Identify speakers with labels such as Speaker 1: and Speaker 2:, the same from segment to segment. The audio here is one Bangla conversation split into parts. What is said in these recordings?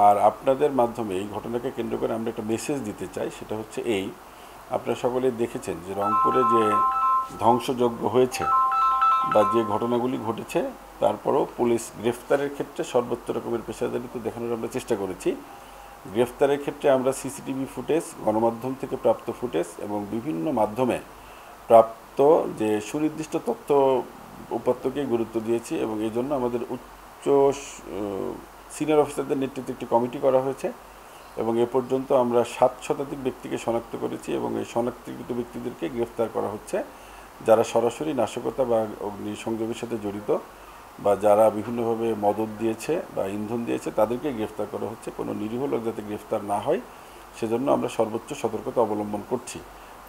Speaker 1: আর আপনাদের মাধ্যমে এই ঘটনাকে কেন্দ্র করে আমরা একটা মেসেজ দিতে চাই, সেটা হচ্ছে এই, আপনারা সকলেই দেখেছেন যে রংপুরে যে ধ্বংসযজ্ঞ হয়েছে বা যে ঘটনাগুলি ঘটেছে, তারপরও পুলিশ গ্রেফতারের ক্ষেত্রে সর্বোচ্চ রকমের পেশাদারিত্ব দেখানোর আমরা চেষ্টা করেছি। গ্রেফতারের ক্ষেত্রে আমরা সিসিটিভি ফুটেজ, গণমাধ্যম থেকে প্রাপ্ত ফুটেজ এবং বিভিন্ন মাধ্যমে প্রাপ্ত যে সুনির্দিষ্ট তথ্য উপাত্তকে গুরুত্ব দিয়েছি, এবং এই জন্য আমাদের উচ্চ সিনিয়র অফিসারদের নেতৃত্বে একটি কমিটি করা হয়েছে এবং এ পর্যন্ত আমরা 7 শতাধিক ব্যক্তিকে শনাক্ত করেছি এবং এই শনাক্তকৃত ব্যক্তিদেরকে গ্রেফতার করা হচ্ছে, যারা সরাসরি নাশকতা বা অগ্নিসংযোগের সাথে জড়িত বা যারা বিভিন্নভাবে মদত দিয়েছে বা ইন্ধন দিয়েছে তাদেরকে গ্রেফতার করা হচ্ছে। কোনো নিরীহ লোক যাতে গ্রেফতার না হয় সেজন্য আমরা সর্বোচ্চ সতর্কতা অবলম্বন করছি।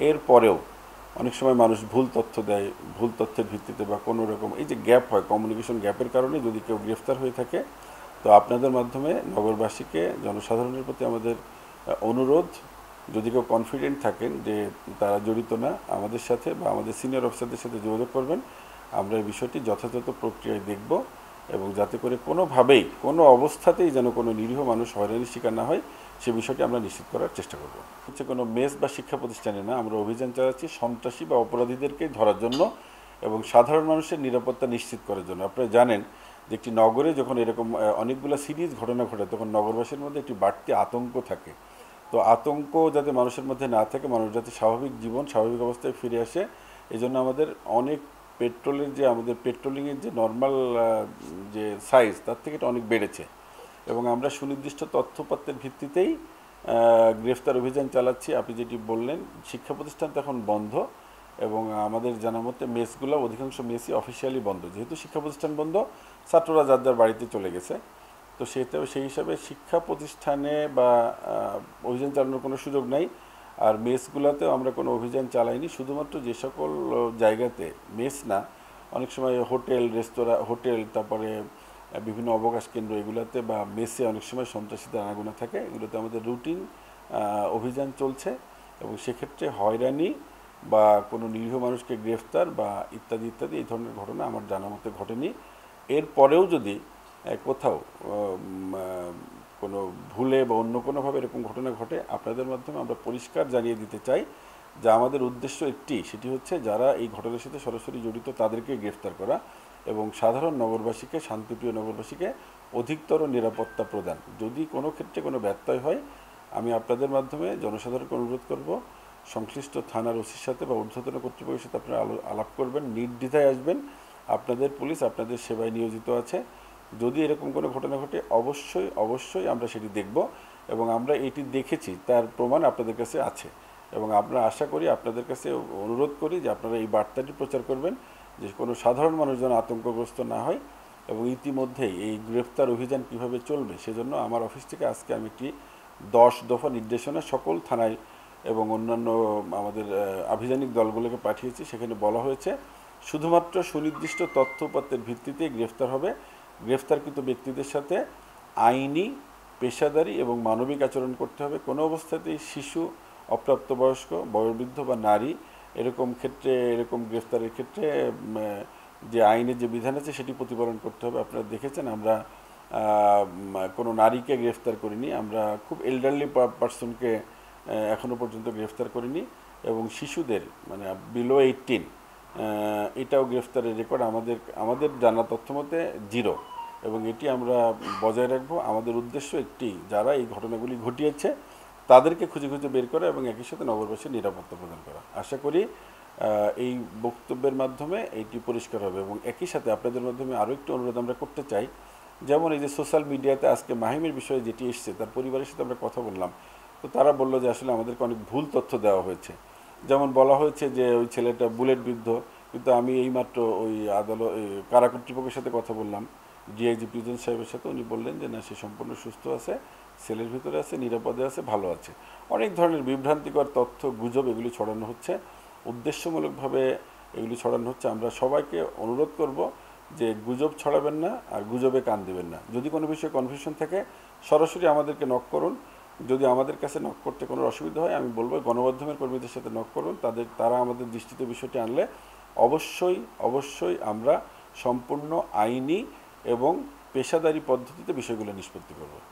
Speaker 1: এরপরেও অনেক সময় মানুষ ভুল তথ্য দেয়, ভুল তথ্যের ভিত্তিতে বা কোনো রকম এই যে গ্যাপ হয়, কমিউনিকেশন গ্যাপের কারণে যদি কেউ গ্রেফতার হয়ে থাকে, তো আপনাদের মাধ্যমে নগরবাসীকে, জনসাধারণের প্রতি আমাদের অনুরোধ, যদি কেউ কনফিডেন্ট থাকেন যে তারা জড়িত না আমাদের সাথে বা আমাদের সিনিয়র অফিসারদের সাথে যোগাযোগ করবেন। আমরা এই বিষয়টি যথাযথ প্রক্রিয়ায় দেখব এবং যাতে করে কোনোভাবেই কোনো অবস্থাতেই যেন কোনো নিরীহ মানুষ হয়রানির শিকার না হয় সে বিষয়টি আমরা নিশ্চিত করার চেষ্টা করব। হচ্ছে কোনো মেস বা শিক্ষা প্রতিষ্ঠানে না, আমরা অভিযান চালাচ্ছি সন্ত্রাসী বা অপরাধীদেরকে ধরার জন্য এবং সাধারণ মানুষের নিরাপত্তা নিশ্চিত করার জন্য। আপনারা জানেন যে একটি নগরে যখন এরকম অনেকগুলো সিরিজ ঘটনা ঘটে তখন নগরবাসীর মধ্যে একটি বাড়তি আতঙ্ক থাকে। তো আতঙ্ক যাতে মানুষের মধ্যে না থাকে, মানুষ যাতে স্বাভাবিক জীবন স্বাভাবিক অবস্থায় ফিরে আসে, এই জন্য আমাদের অনেক পেট্রোলের যে আমাদের পেট্রোলিংয়ের যে নর্মাল যে সাইজ তার থেকে এটা অনেক বেড়েছে এবং আমরা সুনির্দিষ্ট তথ্যপত্রের ভিত্তিতেই গ্রেফতার অভিযান চালাচ্ছি। আপনি যেটি বললেন, শিক্ষা প্রতিষ্ঠান তো এখন বন্ধ এবং আমাদের জানা মতে মেসগুলো, অধিকাংশ মেসই অফিসিয়ালি বন্ধ। যেহেতু শিক্ষা প্রতিষ্ঠান বন্ধ, ছাত্ররা যার যার বাড়িতে চলে গেছে, তো সেই হিসাবে শিক্ষা প্রতিষ্ঠানে বা অভিযান চালানোর কোনো সুযোগ নাই। আর মেসগুলোতেও আমরা কোনো অভিযান চালাইনি, শুধুমাত্র যে সকল জায়গাতে মেস না, অনেক সময় হোটেল, রেস্তোরাঁ, হোটেল, তারপরে বিভিন্ন অবকাশ কেন্দ্র, এগুলোতে বা মেসে অনেক সময় সন্ত্রাসীদের আনাগোনা থাকে, এগুলোতে আমাদের রুটিন অভিযান চলছে এবং সেক্ষেত্রে হয়রানি বা কোনো নিরীহ মানুষকে গ্রেফতার বা ইত্যাদি ইত্যাদি এই ধরনের ঘটনা আমার জানা মতে ঘটেনি। এরপরেও যদি কোথাও কোনো ভুলে বা অন্য কোনোভাবে এরকম ঘটনা ঘটে, আপনাদের মাধ্যমে আমরা পরিষ্কার জানিয়ে দিতে চাই যে আমাদের উদ্দেশ্য একটি, সেটি হচ্ছে যারা এই ঘটনার সাথে সরাসরি জড়িত তাদেরকে গ্রেফতার করা এবং সাধারণ নগরবাসীকে, শান্তিপ্রিয় নগরবাসীকে অধিকতর নিরাপত্তা প্রদান। যদি কোনো ক্ষেত্রে কোনো ব্যত্যয় হয়, আমি আপনাদের মাধ্যমে জনসাধারণকে অনুরোধ করব, সংশ্লিষ্ট থানার ওসির সাথে বা ঊর্ধ্বতন কর্তৃপক্ষের সাথে আপনারা আলাপ করবেন, নির্দ্বিধায় আসবেন। আপনাদের পুলিশ আপনাদের সেবায় নিয়োজিত আছে। যদি এরকম কোনো ঘটনা ঘটে অবশ্যই অবশ্যই আমরা সেটি দেখব এবং আমরা এটি দেখেছি তার প্রমাণ আপনাদের কাছে আছে এবং আমরা আশা করি, আপনাদের কাছে অনুরোধ করি যে আপনারা এই বার্তাটি প্রচার করবেন যে কোনো সাধারণ মানুষ যেন আতঙ্কগ্রস্ত না হয়। এবং ইতিমধ্যেই এই গ্রেফতার অভিযান কিভাবে চলবে সেজন্য আমার অফিস থেকে আজকে আমি একটি 10 দফা নির্দেশনা সকল থানায় এবং অন্যান্য আমাদের আভিযানিক দলগুলোকে পাঠিয়েছি। সেখানে বলা হয়েছে শুধুমাত্র সুনির্দিষ্ট তথ্যপত্রের ভিত্তিতে গ্রেফতার হবে। গ্রেফতারকৃত ব্যক্তিদের সাথে আইনি, পেশাদারি এবং মানবিক আচরণ করতে হবে। কোনো অবস্থাতেই শিশু, অপ্রাপ্তবয়স্ক, বয়োবৃদ্ধ বা নারী এরকম ক্ষেত্রে, এরকম গ্রেফতারের ক্ষেত্রে যে আইনের যে বিধান আছে সেটি প্রতিপালন করতে হবে। আপনারা দেখেছেন আমরা কোনো নারীকে গ্রেফতার করিনি, আমরা খুব এল্ডারলি পার্সনকে এখনও পর্যন্ত গ্রেফতার করিনি এবং শিশুদের মানে বিলো 18 এটাও গ্রেফতারের রেকর্ড আমাদের জানা তথ্য মতে 0 এবং এটি আমরা বজায় রাখবো। আমাদের উদ্দেশ্য একটি, যারা এই ঘটনাগুলি ঘটিয়েছে তাদেরকে খুঁজে খুঁজে বের করা এবং একই সাথে নগরবাসীর নিরাপত্তা প্রদান করা। আশা করি এই বক্তব্যের মাধ্যমে এইটি পরিষ্কার হবে এবং একই সাথে আপনাদের মাধ্যমে আরও একটি অনুরোধ আমরা করতে চাই। যেমন এই যে সোশ্যাল মিডিয়াতে আজকে মাহিমের বিষয়ে যেটি এসছে, তার পরিবারের সাথে আমরা কথা বললাম, তো তারা বললো যে আসলে আমাদেরকে অনেক ভুল তথ্য দেওয়া হয়েছে। যেমন বলা হয়েছে যে ওই ছেলেটা বুলেট বিদ্ধ, কিন্তু আমি এইমাত্র ওই কারা কর্তৃপক্ষের সাথে কথা বললাম, ডিআইজি প্রিজন সাহেবের সাথে, উনি বললেন যে না, সে সম্পূর্ণ সুস্থ আছে, সেলের ভিতরে আছে, নিরাপদে আছে, ভালো আছে। অনেক ধরনের বিভ্রান্তিকর তথ্য, গুজব এগুলি ছড়ানো হচ্ছে, উদ্দেশ্যমূলকভাবে এগুলি ছড়ানো হচ্ছে। আমরা সবাইকে অনুরোধ করব যে গুজব ছড়াবেন না আর গুজবে কান দেবেন না। যদি কোনো বিষয়ে কনফিউশন থাকে সরাসরি আমাদেরকে নক করুন। যদি আমাদের কাছে নক করতে কোনো অসুবিধা হয়, আমি বলবো গণমাধ্যমের কর্মীদের সাথে নক করুন, তারা আমাদের দৃষ্টিতে বিষয়টি আনলে অবশ্যই অবশ্যই আমরা সম্পূর্ণ আইনি এবং পেশাদারি পদ্ধতিতে বিষয়গুলো নিষ্পত্তি করব।